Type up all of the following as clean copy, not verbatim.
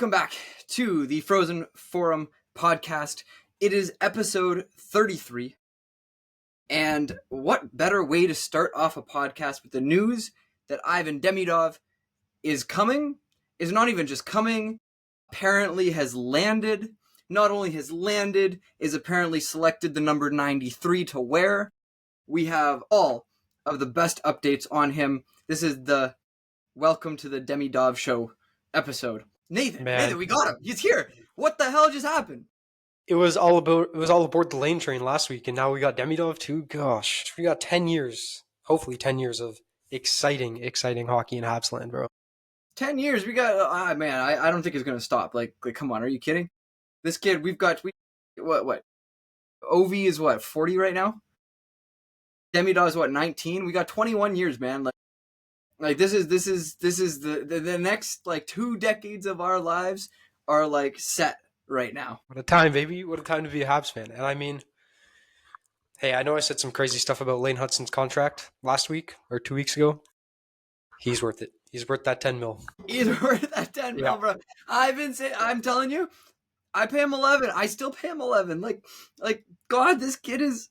Welcome back to the Frozen Forum podcast. It is episode 33. And what better way to start off a podcast with the news that Ivan Demidov is not even just coming, apparently has landed. Not only has landed, is apparently selected the number 93 to wear. We have all of the best updates on him. This is the Welcome to the Demidov Show episode. Nathan, we got him. He's here. What the hell just happened? It was all aboard the lane train last week, and now we got Demidov too. Gosh, we got 10 years, hopefully 10 years of exciting hockey in Habs land, bro. 10 years, we got, I don't think it's going to stop. Like, come on, are you kidding? This kid, what? Ovi is what, 40 right now? Demidov is what, 19? We got 21 years, man. Like this is the next like 2 decades of our lives are like set right now. What a time, baby. What a time to be a Habs fan. And I mean, hey, I know I said some crazy stuff about Lane Hutson's contract last week or 2 weeks ago. He's worth it. He's worth that 10 mil. He's worth that 10 mil, bro. I'm telling you, I pay him 11. I still pay him 11. Like God, this kid is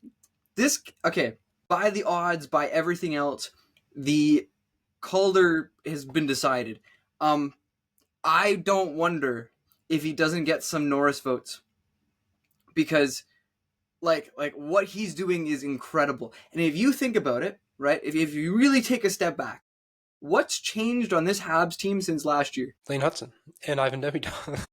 okay. By the odds, by everything else, the Calder has been decided. I don't wonder if he doesn't get some Norris votes, because like what he's doing is incredible. And if you think about it, right, if you really take a step back, what's changed on this Habs team since last year? Lane Hutson and Ivan Demidov.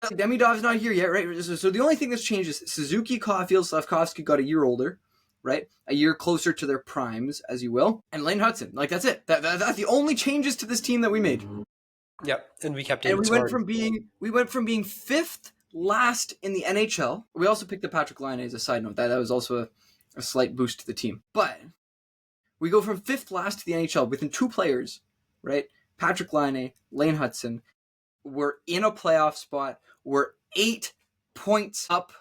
Demidov's not here yet, right? So the only thing that's changed is Suzuki, Caulfield, Slavkovsky got a year older, right? A year closer to their primes, as you will. And Lane Hutson. Like, that's it. That's the only changes to this team that we made. Yep. And we kept we went from being fifth last in the NHL. We also picked up Patrick Laine as a side note. That was also a slight boost to the team. But we go from fifth last to the NHL within 2 players, right? Patrick Laine, Lane Hutson. We're in a playoff spot. We're 8 points up.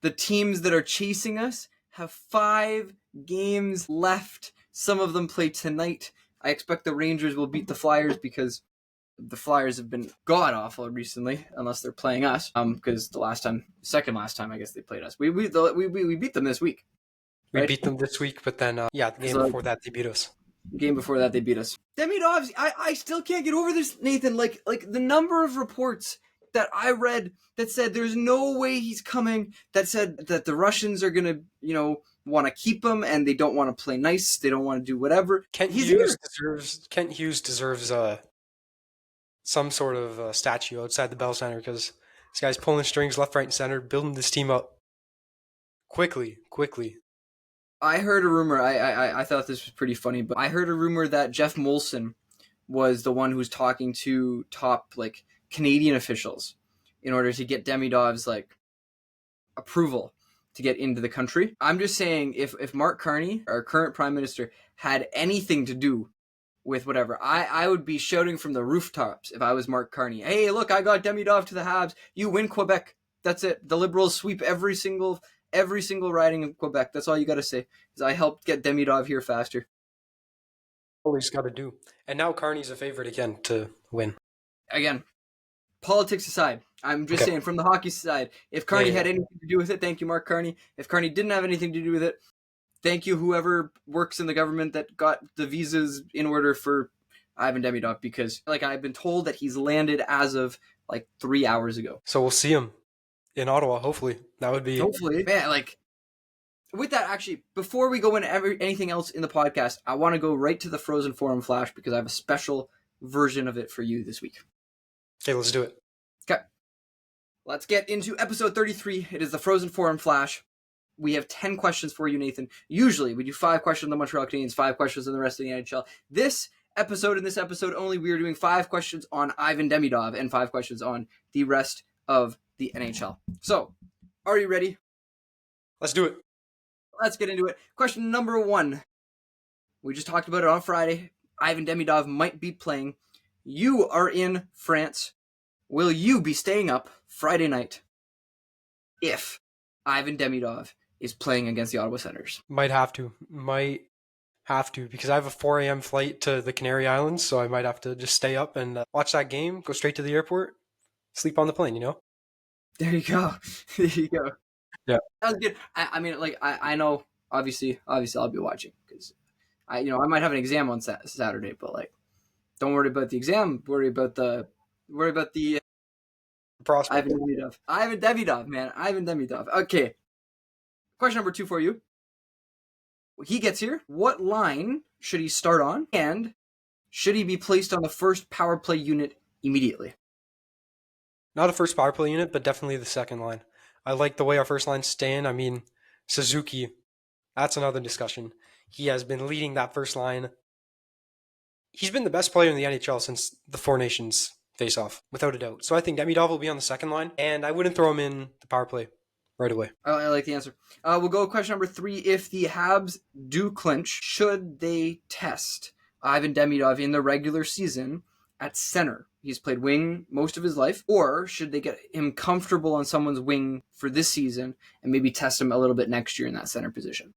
The teams that are chasing us have 5 games left. Some of them play tonight. I expect the Rangers will beat the Flyers because the Flyers have been god-awful recently, unless they're playing us. Because second last time, I guess they played us. We beat them this week. Right? We beat them this week, but then, the game before that, they beat us. Game before that, they beat us. Demidov, I still can't get over this, Nathan. Like the number of reports that I read that said there's no way he's coming, that said that the Russians are going to, want to keep him and they don't want to play nice. They don't want to do whatever. Kent Hughes deserves some sort of statue outside the Bell Center, because this guy's pulling strings left, right, and center, building this team up quickly. I heard a rumor. I thought this was pretty funny, but I heard a rumor that Jeff Molson was the one who was talking to top Canadian officials in order to get Demidov's approval to get into the country. I'm just saying, if Mark Carney, our current prime minister, had anything to do with whatever, I would be shouting from the rooftops if I was Mark Carney. Hey, look, I got Demidov to the Habs. You win Quebec. That's it. The Liberals sweep every single riding in Quebec. That's all you got to say, is I helped get Demidov here faster. All he's got to do. And now Carney's a favorite again to win. Again, politics aside, I'm just saying, from the hockey side, if Carney had anything to do with it, thank you, Mark Carney. If Carney didn't have anything to do with it, thank you, whoever works in the government that got the visas in order for Ivan Demidov, because I've been told that he's landed as of 3 hours ago. So we'll see him in Ottawa, hopefully. That would be... Hopefully. Man, with that, actually, before we go into anything else in the podcast, I want to go right to the Frozen Forum Flash, because I have a special version of it for you this week. Okay, let's do it. Okay. Let's get into episode 33. It is the Frozen Forum Flash. We have 10 questions for you, Nathan. Usually, we do 5 questions on the Montreal Canadiens, 5 questions on the rest of the NHL. In this episode only, we are doing 5 questions on Ivan Demidov and 5 questions on the rest of the NHL. So, are you ready? Let's do it. Let's get into it. Question number 1. We just talked about it on Friday. Ivan Demidov might be playing. You are in France. Will you be staying up Friday night if Ivan Demidov is playing against the Ottawa Senators? Might have to, because I have a 4 a.m. flight to the Canary Islands, so I might have to just stay up and watch that game, go straight to the airport, sleep on the plane, you know? There you go. There you go. Yeah. That was good. I mean, like I know obviously I'll be watching because I might have an exam on Saturday, but like don't worry about the exam. Worry about the Prospect. Ivan Demidov. Ivan Demidov, man. Ivan Demidov. Okay. Question number 2 for you. He gets here. What line should he start on, and should he be placed on the first power play unit immediately? Not a first power play unit, but definitely the second line. I like the way our first line's staying. I mean, Suzuki, that's another discussion. He has been leading that first line. He's been the best player in the NHL since the Four Nations face-off, without a doubt. So I think Demidov will be on the second line, and I wouldn't throw him in the power play right away. I like the answer. We'll go with question number 3. If the Habs do clinch, should they test Ivan Demidov in the regular season at center? He's played wing most of his life. Or should they get him comfortable on someone's wing for this season and maybe test him a little bit next year in that center position?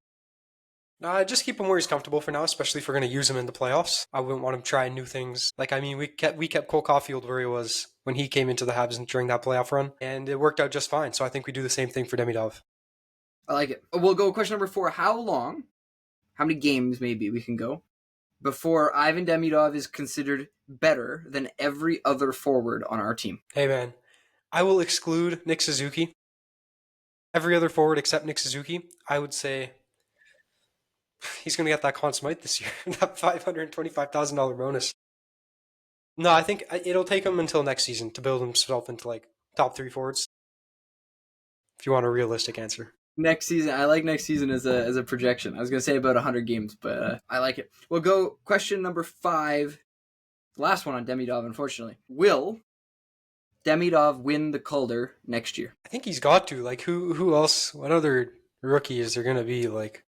Just keep him where he's comfortable for now, especially if we're going to use him in the playoffs. I wouldn't want him trying new things. Like, I mean, we kept Cole Caulfield where he was when he came into the Habs during that playoff run, and it worked out just fine. So I think we do the same thing for Demidov. I like it. We'll go with question number 4. How many games maybe we can go before Ivan Demidov is considered better than every other forward on our team? Hey, man, I will exclude Nick Suzuki. Every other forward except Nick Suzuki, I would say he's going to get that Conn Smythe this year, that $525,000 bonus. No, I think it'll take him until next season to build himself into like top 3 forwards. If you want a realistic answer. Next season, I like next season as a projection. I was gonna say about 100 games, but I like it. We'll go question number 5, the last one on Demidov. Unfortunately, will Demidov win the Calder next year? I think he's got to. Like, who else? What other rookie is there gonna be? Like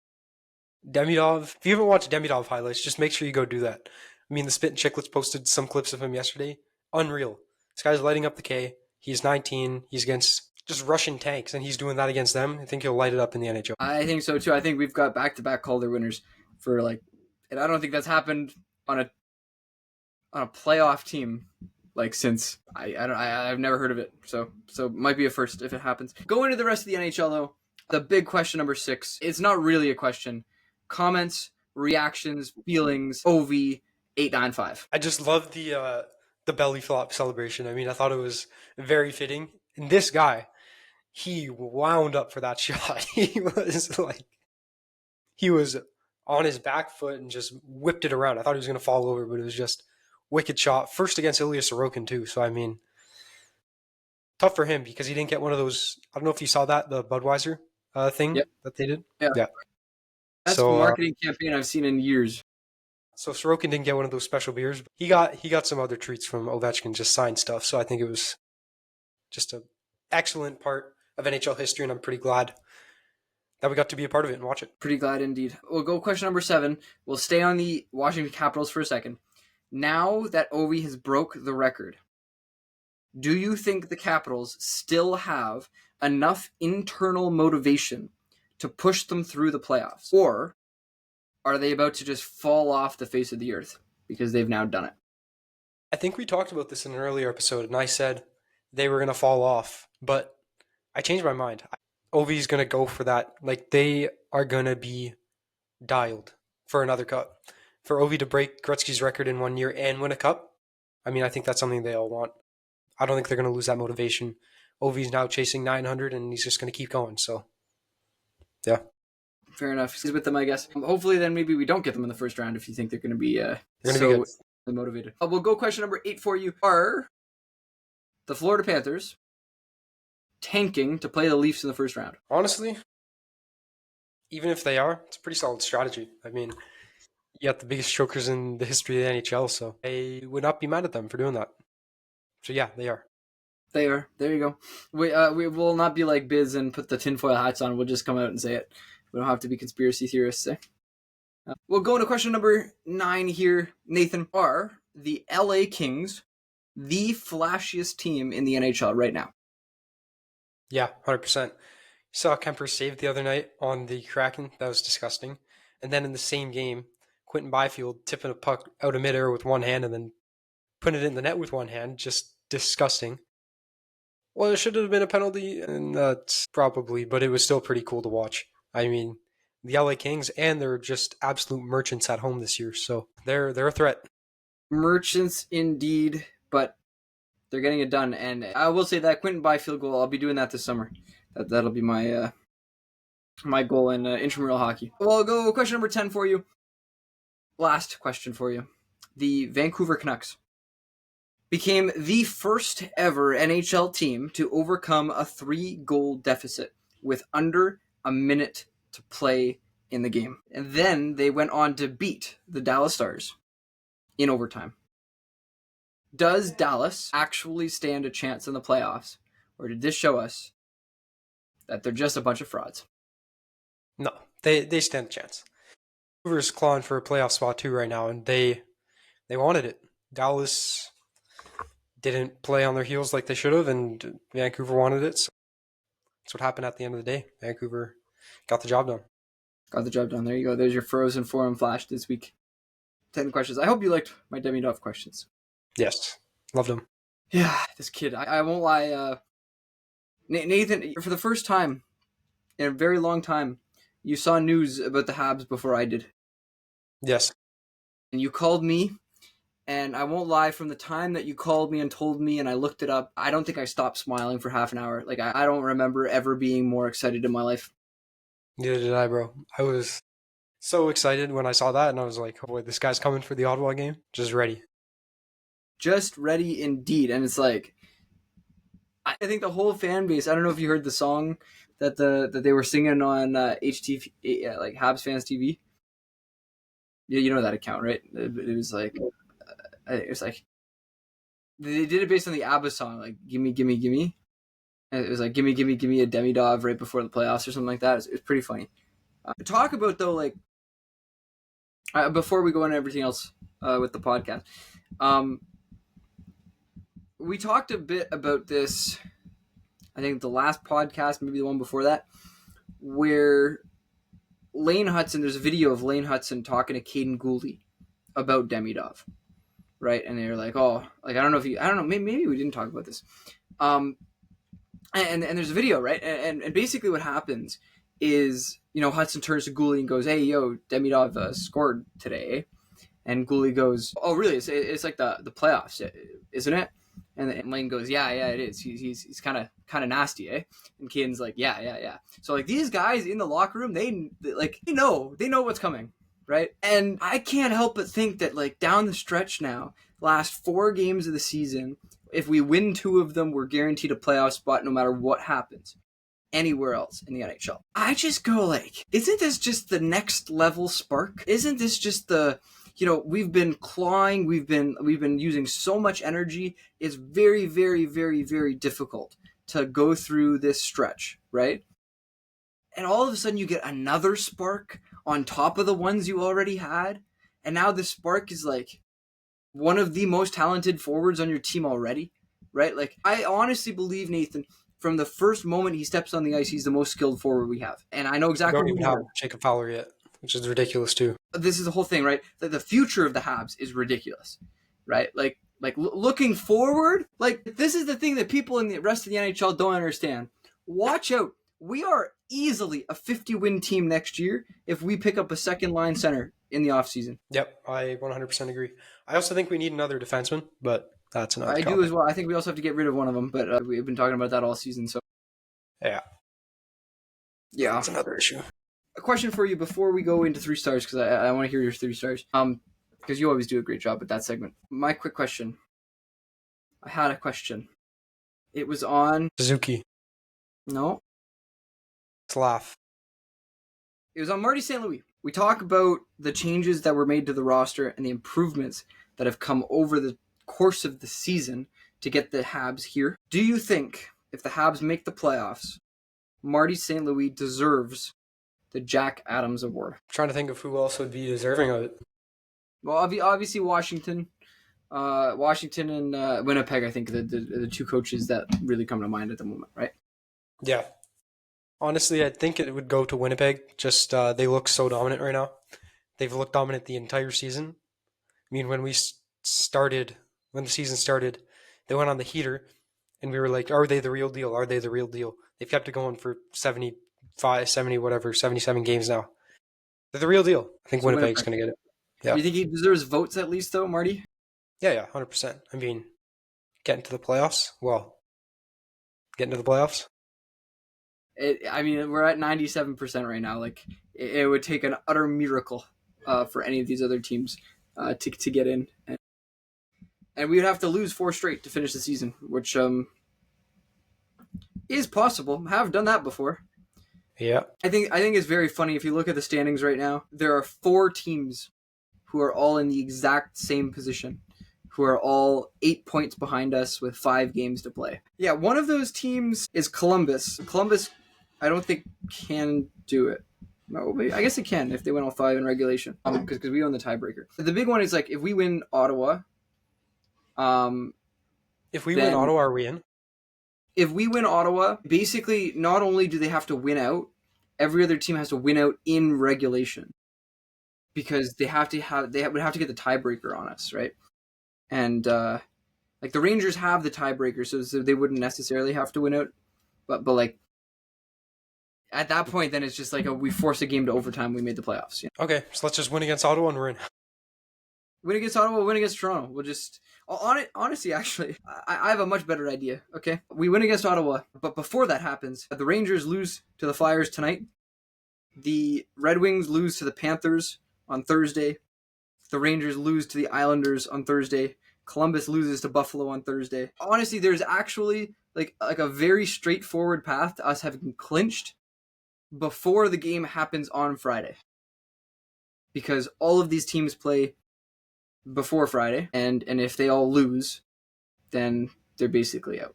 Demidov. If you haven't watched Demidov highlights, just make sure you go do that. I mean, the Spit and Chicklets posted some clips of him yesterday. Unreal. This guy's lighting up the K. He's 19. He's against just Russian tanks, and he's doing that against them. I think he'll light it up in the NHL. I think so too. I think we've got back-to-back Calder winners for and I don't think that's happened on a playoff team since I've never heard of it. So it might be a first if it happens. Going to the rest of the NHL though, the big question number 6. It's not really a question. Comments, reactions, feelings. OV 895. I just love the belly flop celebration. I mean, I thought it was very fitting. And this guy, he wound up for that shot. He was on his back foot and just whipped it around. I thought he was going to fall over, but it was just wicked shot. First against Ilya Sorokin too. So I mean, tough for him because he didn't get one of those. I don't know if you saw that, the Budweiser thing that they did. Yeah. That's a marketing campaign I've seen in years. So Sorokin didn't get one of those special beers. He got some other treats from Ovechkin, just signed stuff. So I think it was just an excellent part of NHL history, and I'm pretty glad that we got to be a part of it and watch it. Pretty glad indeed. We'll go question number 7. We'll stay on the Washington Capitals for a second. Now that Ovi has broke the record, do you think the Capitals still have enough internal motivation to push them through the playoffs? Or are they about to just fall off the face of the earth because they've now done it? I think we talked about this in an earlier episode, and I said they were going to fall off, but I changed my mind. Ovi's going to go for that. Like, they are going to be dialed for another cup. For Ovi to break Gretzky's record in 1 year and win a cup, I mean, I think that's something they all want. I don't think they're going to lose that motivation. Ovi's now chasing 900, and he's just going to keep going. So, yeah. Fair enough. He's with them, I guess. Hopefully, then maybe we don't get them in the first round if you think they're going to be so motivated. We'll go question number 8 for you. Are the Florida Panthers tanking to play the Leafs in the first round? Honestly, even if they are, it's a pretty solid strategy. I mean, you got the biggest chokers in the history of the NHL, so I would not be mad at them for doing that. So yeah, they are. They are. There you go. We will not be like Biz and put the tinfoil hats on. We'll just come out and say it. We don't have to be conspiracy theorists. We'll go into question number 9 here. Nathan, are the LA Kings the flashiest team in the NHL right now? Yeah, 100%. You saw Kemper's save the other night on the Kraken. That was disgusting. And then in the same game, Quentin Byfield tipping a puck out of midair with one hand and then putting it in the net with one hand. Just disgusting. Well, it should have been a penalty, and that's probably, but it was still pretty cool to watch. I mean, the LA Kings, and they're just absolute merchants at home this year, so they're a threat. Merchants indeed, but they're getting it done. And I will say that Quinton Byfield goal, I'll be doing that this summer. That'll be my goal in intramural hockey. Well, I'll go question number 10 for you. Last question for you. The Vancouver Canucks became the first ever NHL team to overcome a 3-goal deficit with under a minute to play in the game. And then they went on to beat the Dallas Stars in overtime. Does Dallas actually stand a chance in the playoffs, or did this show us that they're just a bunch of frauds? No, they stand a chance. Vancouver's clawing for a playoff spot too right now, and they wanted it. Dallas didn't play on their heels like they should have, and Vancouver wanted it. So that's what happened at the end of the day. Vancouver got the job done. Got the job done. There you go. There's your Frozen Forum Flash this week. 10 questions. I hope you liked my Demidov questions. Yes, loved them. Yeah, this kid. I won't lie. Nathan, for the first time in a very long time, you saw news about the Habs before I did. Yes. And you called me, and I won't lie, from the time that you called me and told me and I looked it up, I don't think I stopped smiling for half an hour. Like, I don't remember ever being more excited in my life. Neither did I, bro. I was so excited when I saw that, and I was like, oh boy, this guy's coming for the Ottawa game. Just ready. Just ready indeed. And it's like, I think the whole fan base, I don't know if you heard the song that they were singing on HTV, like Habs Fans TV. Yeah, you know that account, right? It was like they did it based on the ABBA song, like "Gimme, Gimme, Gimme." And it was like "Gimme, Gimme, Gimme" a Demidov right before the playoffs or something like that. It was pretty funny. Talk about though, like before we go into everything else with the podcast, we talked a bit about this. I think the last podcast, maybe the one before that, where Lane Hudson, there's a video of Lane Hudson talking to Caden Gooley about Demidov, right? And they're like, oh, like, I don't know, maybe we didn't talk about this. And there's a video, right? And basically what happens is, Hudson turns to Gooley and goes, hey, yo, Demidov scored today. And Gooley goes, oh, really? It's like the playoffs, isn't it? And Lane goes, yeah, it is. He's kind of nasty, eh? And Caden's like, yeah. So like these guys in the locker room, they know what's coming, right? And I can't help but think that like down the stretch now, last 4 games of the season, if we win 2 of them, we're guaranteed a playoff spot no matter what happens anywhere else in the NHL. I just go like, isn't this just the next level spark? Isn't this just the we've been clawing, we've been using so much energy. It's very, very, very, very difficult to go through this stretch, right? And all of a sudden you get another spark on top of the ones you already had. And now the spark is like one of the most talented forwards on your team already, right? Like, I honestly believe, Nathan, from the first moment he steps on the ice, he's the most skilled forward we have. And I know exactly We don't even have Jacob Fowler yet, which is ridiculous too. This is the whole thing, right? The future of the Habs is ridiculous, right? Like looking forward, like this is the thing that people in the rest of the NHL don't understand. Watch out. We are easily a 50-win team next year if we pick up a second line center in the offseason. Yep, I 100% agree. I also think we need another defenseman, but that's another topic. Do as well. I think we also have to get rid of one of them, but we've been talking about that all season. So yeah, that's another issue. A question for you before we go into 3 stars, because I want to hear your 3 stars. Because you always do a great job with that segment. My quick question. I had a question. It was on Suzuki. No. Let's laugh. It was on Marty St. We talk about the changes that were made to the roster and the improvements that have come over the course of the season to get the Habs here. Do you think if the Habs make the playoffs, Marty St. Louis deserves the Jack Adams Award? I'm trying to think of who else would be deserving of it. Well, obviously Washington and Winnipeg, I think, the 2 coaches that really come to mind at the moment, right? Yeah. Honestly, I think it would go to Winnipeg. Just they look so dominant right now. They've looked dominant the entire season. I mean, when the season started, they went on the heater, And we were like, are they the real deal? Are they the real deal? They've kept it going for 75, 70, whatever, 77 games now. They're the real deal. I think So Winnipeg's going to get it. Yeah. You think he deserves votes at least, though, Marty? Yeah, 100%. I mean, getting to the playoffs? Well, getting to the playoffs? We're at 97% right now. Like, it would take an utter miracle for any of these other teams to get in. And we would have to lose 4 straight to finish the season, which is possible. Have done that before. Yeah. I think it's very funny if you look at the standings right now. There are 4 teams who are all in the exact same position, who are all 8 points behind us with 5 games to play. Yeah, one of those teams is Columbus. Columbus, I don't think can do it. No, I guess it can if they win all 5 in regulation, because we own the tiebreaker. The big one is like if we win Ottawa. If we win Ottawa, are we in? If we win Ottawa, basically not only do they have to win out, every other team has to win out in regulation, because they would have to get the tiebreaker on us, right? And like the Rangers have the tiebreaker, so they wouldn't necessarily have to win out, but like at that point, then it's just like we force a game to overtime, we made the playoffs. Okay, so let's just win against Ottawa and we're in. Win against Ottawa, win against Toronto. We'll just honestly, actually, I have a much better idea. Okay, we win against Ottawa, but before that happens, the Rangers lose to the Flyers tonight. The Red Wings lose to the Panthers on Thursday. The Rangers lose to the Islanders on Thursday. Columbus loses to Buffalo on Thursday. Honestly, there's actually like a very straightforward path to us having clinched before the game happens on Friday, because all of these teams play before Friday, and if they all lose, then they're basically out.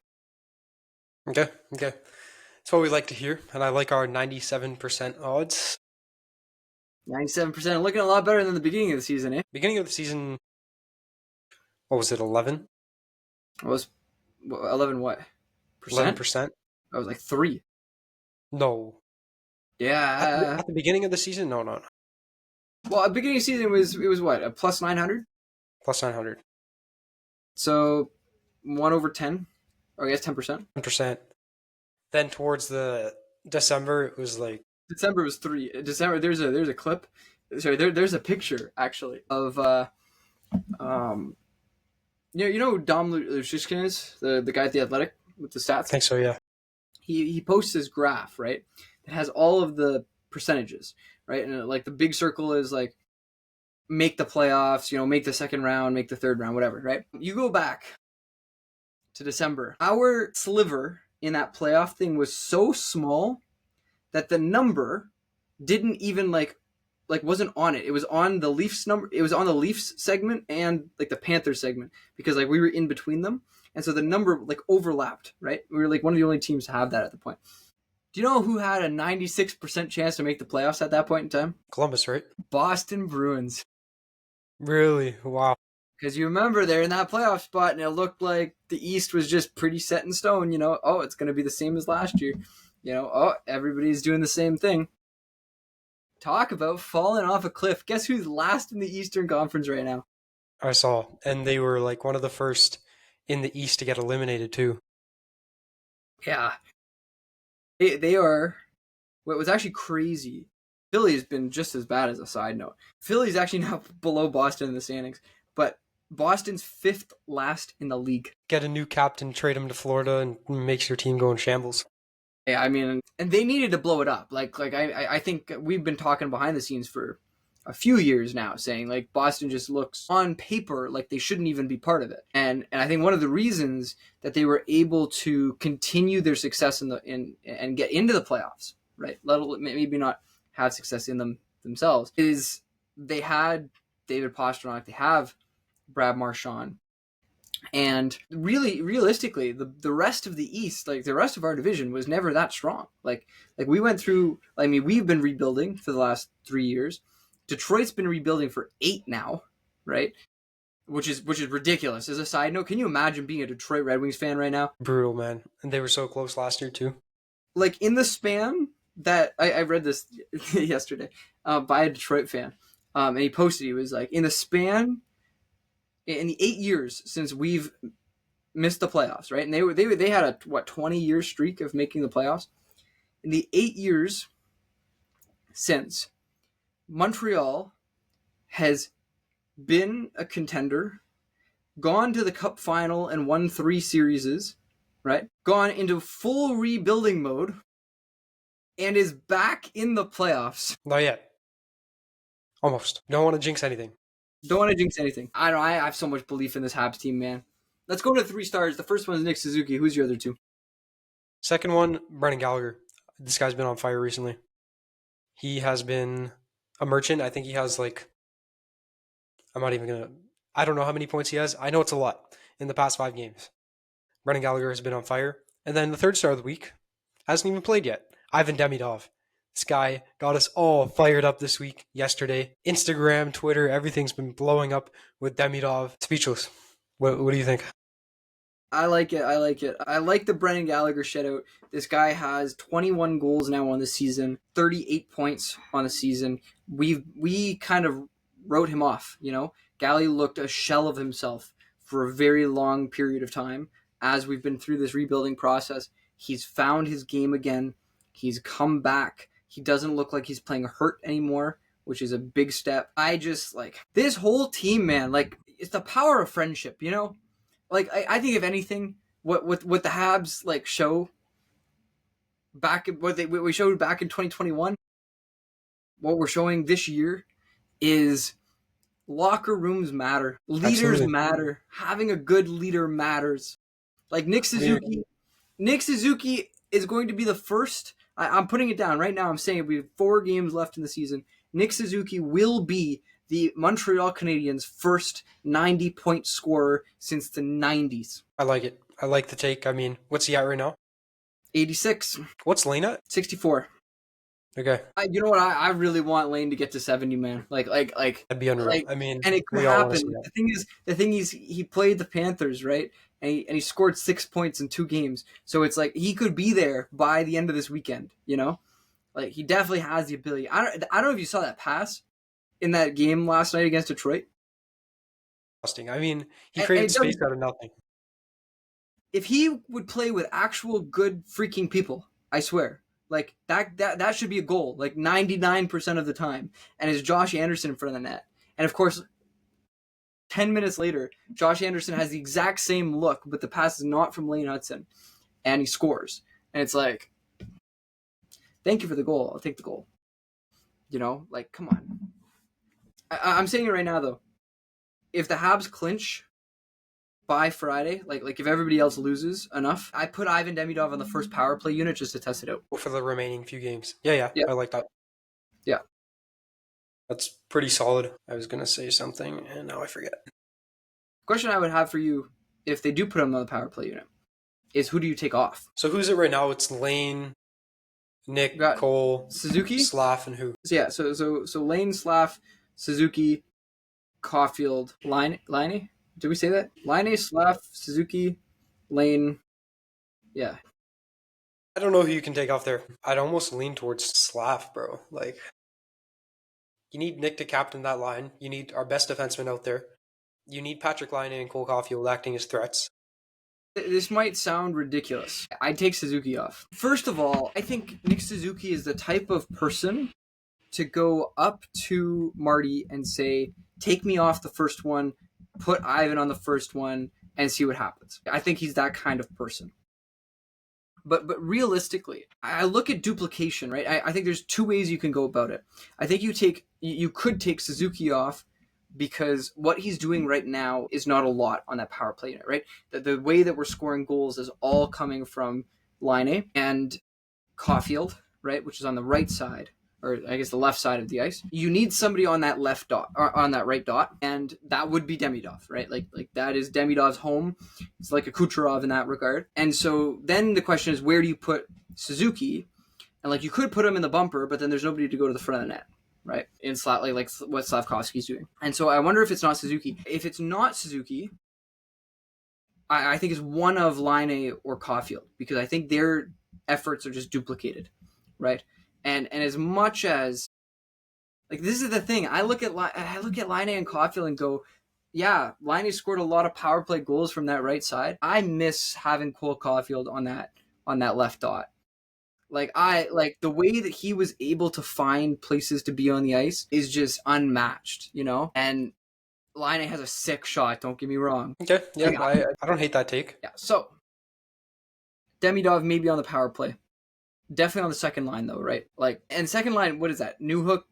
Okay. That's what we like to hear, and I like our 97% odds. 97%, looking a lot better than the beginning of the season, eh? Beginning of the season, what was it, 11? It was 11 what? Percent? 11%? I was like 3. No. Yeah. At the beginning of the season? No. Well, at the beginning of the season, it was what? A plus 900? Plus 900. So 1 over 10, or I guess 10%. 10%. Then towards the December, it was like December was 3. December, there's a clip. Sorry, there's a picture actually of you know who Dom Lushishkin is, the guy at the Athletic with the stats. I think so, yeah. He posts this graph, right? It has all of the percentages, right? And like the big circle is like make the playoffs, make the second round, make the third round, whatever, right? You go back to December. Our sliver in that playoff thing was so small that the number didn't even like wasn't on it. It was on the Leafs number. It was on the Leafs segment and like the Panthers segment, because like we were in between them, and so the number like overlapped, right? We were like one of the only teams to have that at the point. Do you know who had a 96% chance to make the playoffs at that point in time? Columbus, right? Boston Bruins. Really? Wow. Because you remember they're in that playoff spot, and it looked like the East was just pretty set in stone. Oh, it's going to be the same as last year. Everybody's doing the same thing. Talk about falling off a cliff. Guess who's last in the Eastern Conference right now? I saw. And they were like one of the first in the East to get eliminated too. Yeah. They are. What was actually crazy, Philly has been just as bad. As a side note, Philly's actually now below Boston in the standings, but Boston's 5th last in the league. Get a new captain, trade him to Florida, and makes your team go in shambles. Yeah, and they needed to blow it up. Like I think we've been talking behind the scenes for a few years now, saying like Boston just looks on paper like they shouldn't even be part of it. And I think one of the reasons that they were able to continue their success and get into the playoffs, right? Maybe not have success in them themselves, is they had David Pastrnak, they have Brad Marchand. And really, realistically, the rest of the East, like the rest of our division, was never that strong. Like we went through. We've been rebuilding for the last 3 years. Detroit's been rebuilding for 8 now, right? Which is ridiculous. As a side note, can you imagine being a Detroit Red Wings fan right now? Brutal, man. And they were so close last year too. Like in the span that I read this yesterday by a Detroit fan, and he posted. He was like, in the 8 years since we've missed the playoffs, right? And they had a 20-year streak of making the playoffs. In the 8 years since, Montreal has been a contender, gone to the Cup final and won 3 series, right? Gone into full rebuilding mode, and is back in the playoffs. Not yet. Almost. Don't want to jinx anything. Don't want to jinx anything. I have so much belief in this Habs team, man. Let's go to 3 stars. The first one is Nick Suzuki. Who's your other 2? Second one, Brendan Gallagher. This guy's been on fire recently. He has been a merchant. I think he has I don't know how many points he has. I know it's a lot in the past 5 games. Brendan Gallagher has been on fire. And then the third star of the week hasn't even played yet. Ivan Demidov. This guy got us all fired up this week, yesterday. Instagram, Twitter, everything's been blowing up with Demidov. Speechless. What do you think? I like it. I like the Brendan Gallagher shutout. This guy has 21 goals now on the season, 38 points on the season. We kind of wrote him off, you know? Gally looked a shell of himself for a very long period of time as we've been through this rebuilding process. He's found his game again. He's come back. He doesn't look like he's playing hurt anymore, which is a big step. I just this whole team, man. It's the power of friendship, you know. I think if anything, what the Habs show back, what we showed back in 2021, what we're showing this year is locker rooms matter, leaders Absolutely. matter, having a good leader matters. Like Nick Suzuki, Nick Suzuki is going to be the first. I'm putting it down right now. I'm saying we have 4 games left in the season. Nick Suzuki will be the Montreal Canadiens' first 90-point scorer since the 90s. I like it. I like the take. I mean, what's he at right now? 86. What's Lane at? 64. Okay. You know what? I really want Lane to get to 70, man. That'd be unreal. I mean, and it could we all want to happen. see that. The thing is, he played the Panthers, right? And he scored 6 points in 2 games. So it's he could be there by the end of this weekend. You know, he definitely has the ability. I don't know if you saw that pass in that game last night against Detroit. I mean, he created space out of nothing. If he would play with actual good freaking people, I swear, that should be a goal, 99% of the time. And it's Josh Anderson in front of the net. And of course, 10 minutes later, Josh Anderson has the exact same look, but the pass is not from Lane Hudson, and he scores. And it's thank you for the goal. I'll take the goal. You know, come on. I'm saying it right now, though. If the Habs clinch by Friday, if everybody else loses enough, I put Ivan Demidov on the first power play unit just to test it out. For the remaining few games. Yeah. I like that. Yeah. That's pretty solid. I was going to say something, and now I forget. Question I would have for you, if they do put him on the power play unit, is who do you take off? So who's it right now? It's Lane, Nick, Cole, Suzuki, Slav, and who? Yeah, so Lane, Slav, Suzuki, Caulfield, Line. Did we say that? Line, Slav, Suzuki, Lane. Yeah. I don't know who you can take off there. I'd almost lean towards Slav, bro. You need Nick to captain that line. You need our best defenseman out there. You need Patrick Laine and Cole Caulfield acting as threats. This might sound ridiculous. I'd take Suzuki off. First of all, I think Nick Suzuki is the type of person to go up to Marty and say, take me off the first one, put Ivan on the first one, and see what happens. I think he's that kind of person. But realistically, I look at duplication, right? I think there's 2 ways you can go about it. I think you could take Suzuki off because what he's doing right now is not a lot on that power play unit, right? The way that we're scoring goals is all coming from Laine and Caulfield, right, which is on the right side, or I guess the left side of the ice. You need somebody on that left dot, or on that right dot, and that would be Demidov, right? That is Demidov's home. It's like a Kucherov in that regard. And so then the question is, where do you put Suzuki? And you could put him in the bumper, but then there's nobody to go to the front of the net, right? In like what Slavkovsky's doing. And so I wonder if it's not Suzuki. If it's not Suzuki, I think it's one of Laine or Caulfield, because I think their efforts are just duplicated, right? And as much as this is the thing, I look at Laine and Caulfield and go, Yeah, Laine scored a lot of power play goals from that right side. I miss having Cole Caulfield on that left dot. Like the way that he was able to find places to be on the ice is just unmatched, you know? And Laine has a sick shot, don't get me wrong. Okay, yeah, Like, I don't hate that take. yeah, so Demidov maybe on the power play. Definitely on the second line though, right? Like, and second line, what is that? Newhook,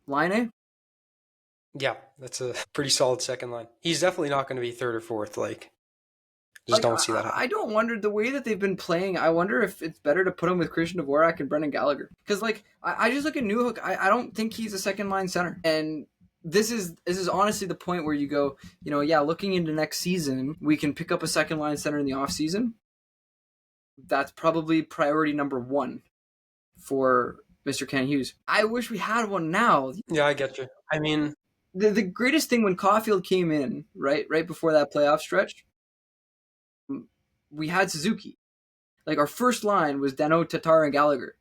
Laine? Yeah, that's a pretty solid second line. He's definitely not going to be third or fourth. Like, just Like, don't see that happen. I don't wonder the way that they've been playing. I wonder if it's better to put him with Christian Dvorak and Brendan Gallagher. Because like I just look at Newhook. I don't think he's a second line center. And this is honestly the point where you go, you know, yeah, looking into next season, we can pick up a second line center in the off season. That's probably priority number one for Mr. Ken Hughes. I wish we had one now. Yeah, I get you. I mean, The greatest thing when Caulfield came in, right before that playoff stretch, we had Suzuki. Like our first line was Dano, Tatar, and Gallagher.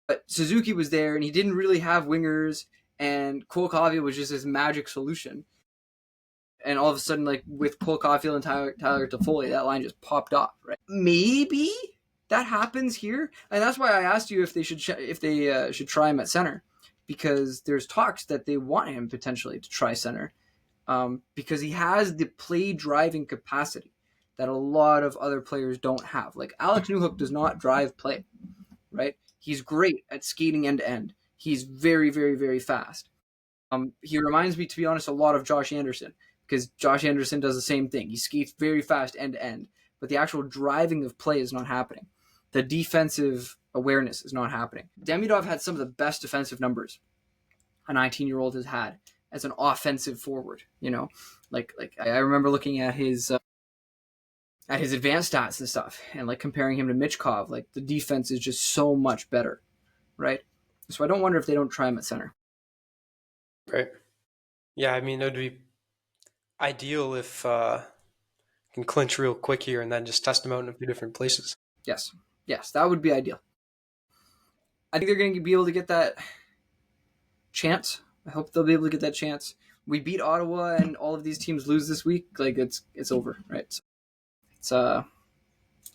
But Suzuki was there, and he didn't really have wingers, and Cole Caulfield was just his magic solution. And all of a sudden, like with Cole Caulfield and Tyler Toffoli, that line just popped off. Right? Maybe that happens here, and that's why I asked you if they should should try him at center, because there's talks that they want him potentially to try center, because he has the play driving capacity that a lot of other players don't have. Like Alex Newhook does not drive play, right? He's great at skating end to end. He's very, very, very fast. He reminds me, to be honest, a lot of Josh Anderson, because Josh Anderson does the same thing. He skates very fast end to end, but the actual driving of play is not happening. The defensive awareness is not happening. Demidov had some of the best defensive numbers a 19-year-old has had as an offensive forward. You know, like I remember looking at his advanced stats and stuff, and like comparing him to Michkov. Like the defense is just so much better, right? So I don't wonder if they don't try him at center. right. Yeah, I mean, it would be ideal if can clinch real quick here and then just test them out in a few different places. Yes, that would be ideal. I think they're going to be able to get that chance. I hope they'll be able to get that chance. We beat Ottawa, and all of these teams lose this week. Like it's over, right? So it's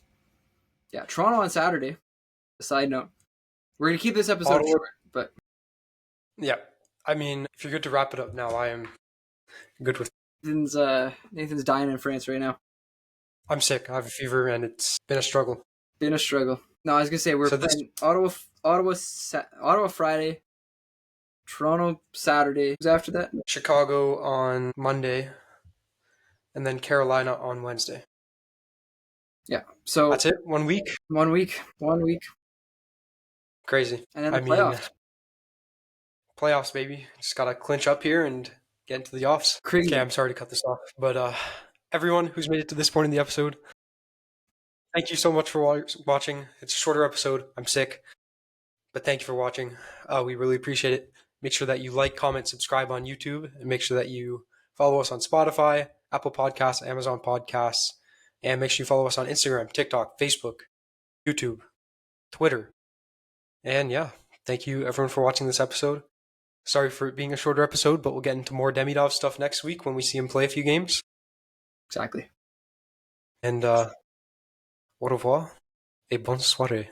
yeah, Toronto on Saturday. A side note, we're going to keep this episode Ottawa. short, but Yeah, I mean, if you're good to wrap it up now, I am good with. Nathan's dying in France right now. I'm sick. I have a fever, and it's been a struggle. Been a struggle. No, I was gonna say we're playing Ottawa Friday, Toronto Saturday. Who's after that? Chicago on Monday, and then Carolina on Wednesday. Yeah. So That's it. 1 week. 1 week. 1 week. Crazy. And then the I playoffs. mean, playoffs, baby. Just gotta clinch up here and get into the offs. Crazy. Okay, I'm sorry to cut this off, but everyone who's made it to this point in the episode, thank you so much for watching. It's a shorter episode. I'm sick, but thank you for watching. We really appreciate it. Make sure that you like, comment, subscribe on YouTube, and make sure that you follow us on Spotify, Apple Podcasts, Amazon Podcasts, and make sure you follow us on Instagram, TikTok, Facebook, YouTube, Twitter. And yeah, thank you everyone for watching this episode. Sorry for it being a shorter episode, but we'll get into more Demidov stuff next week when we see him play a few games. Exactly. And au revoir et bonne soirée.